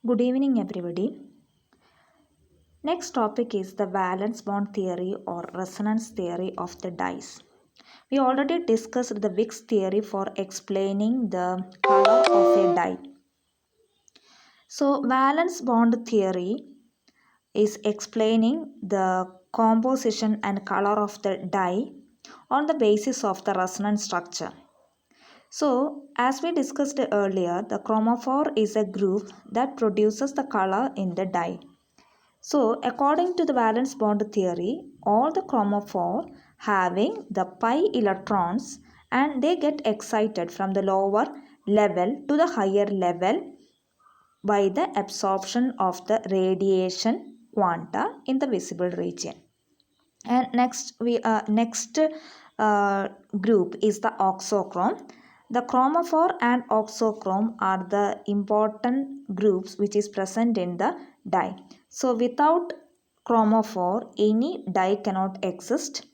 Good evening, everybody. Next topic is the valence bond theory or resonance theory of the dyes. We already discussed the Wick's theory for explaining the color of a dye. So, valence bond theory is explaining the composition and color of the dye on the basis of the resonance structure. So, as we discussed earlier, the chromophore is a group that produces the color in the dye. So, according to the valence bond theory, all the chromophore having the pi electrons and they get excited from the lower level to the higher level by the absorption of the radiation quanta in the visible region. And next group is the oxochrome. The chromophore and oxochrome are the important groups which is present in the dye. So without chromophore, any dye cannot exist.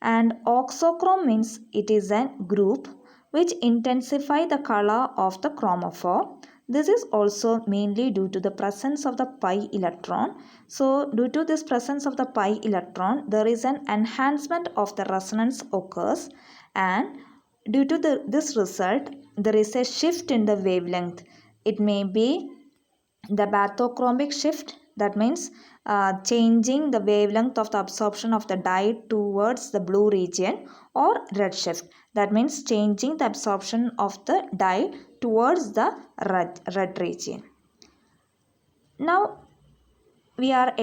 And oxochrome means it is a group which intensify the color of the chromophore. This is also mainly due to the presence of the pi electron. So due to this presence of the pi electron, there is an enhancement of the resonance occurs, and due to this result, there is a shift in the wavelength. It may be the bathochromic shift, that means changing the wavelength of the absorption of the dye towards the blue region, or red shift, that means changing the absorption of the dye towards the red region. Now we are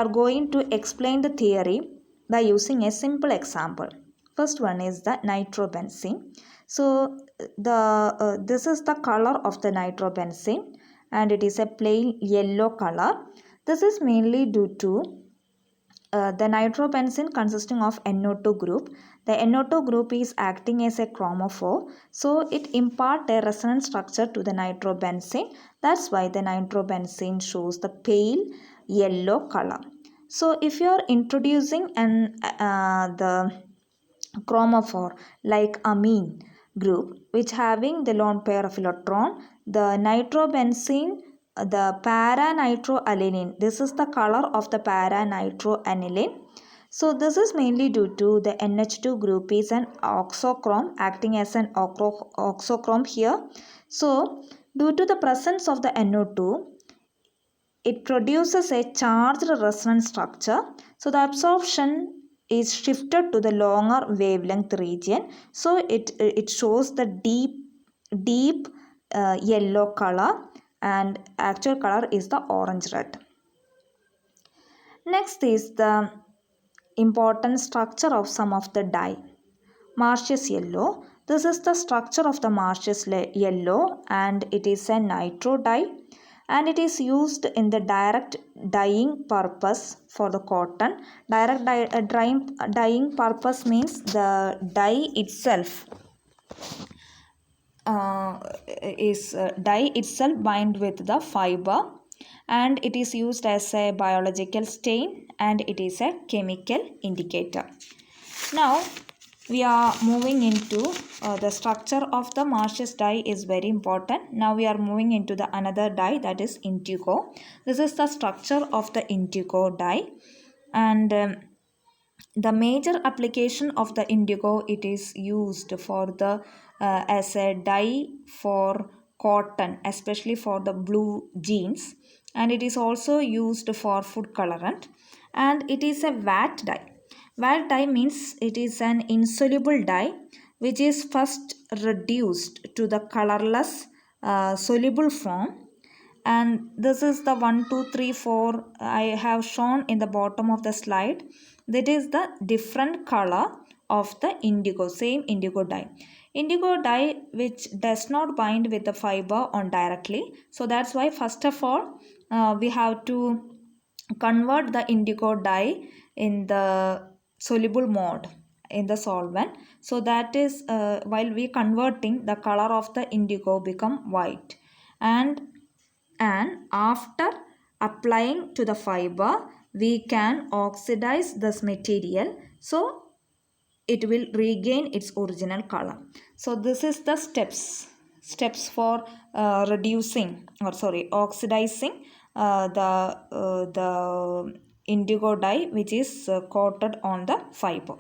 going to explain the theory by using a simple example. First one is the nitrobenzene. So this is the color of the nitrobenzene and it is a plain yellow color. This is mainly due to the nitrobenzene consisting of NO2 group. The NO2 group is acting as a chromophore, so it impart a resonance structure to the nitrobenzene. That's why the nitrobenzene shows the pale yellow color. So if you are introducing the chromophore like amine group which having the lone pair of electron, the nitrobenzene, the para-nitroaniline, this is the color of the para-nitroaniline. So this is mainly due to the NH2 group is an oxochrome acting as an oxochrome here. So due to the presence of the NO2, it produces a charged resonance structure. So the absorption is shifted to the longer wavelength region. So it shows the deep yellow color, and actual color is the orange red. Next is the important structure of some of the dye. MARTIUS yellow. This is the structure of the MARTIUS yellow and it is a nitro dye, and it is used in the direct dyeing purpose for the cotton. Direct dyeing purpose means the dye itself dye itself bind with the fiber, and it is used as a biological stain and it is a chemical indicator. Now we are moving into the structure of the MARTIUS dye is very important. Now we are moving into the another dye, that is indigo. This is the structure of the indigo dye, and the major application of the indigo, it is used for the as a dye for cotton, especially for the blue jeans, and it is also used for food colorant, and it is a vat dye. Vat dye means it is an insoluble dye which is first reduced to the colorless soluble form, and this is the 1 2 3 4 I have shown in the bottom of the slide. That is the different color of the indigo, same indigo dye. Indigo dye which does not bind with the fiber on directly, so that's why first of all we have to convert the indigo dye in the soluble mode in the solvent. So that is while we converting, the color of the indigo become white, and after applying to the fiber we can oxidize this material, so it will regain its original color. So this is the steps. steps for oxidizing the indigo dye which is coated on the fiber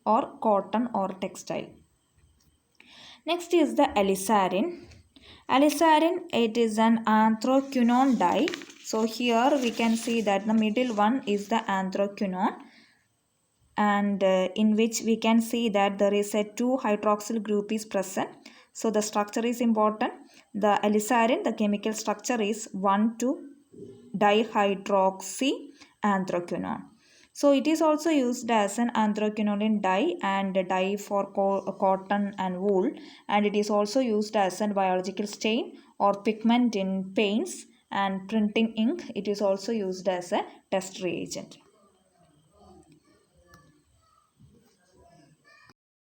or cotton or textile. Next is the alizarin. Alizarin, it is an anthraquinone dye. So here we can see that the middle one is the anthraquinone, and in which we can see that there is a 2-hydroxyl group is present. So the structure is important. The alizarin, the chemical structure is 1,2-dihydroxyanthraquinone. So it is also used as an anthraquinone dye and dye for cotton and wool, and it is also used as a biological stain or pigment in paints and printing ink. It is also used as a test reagent.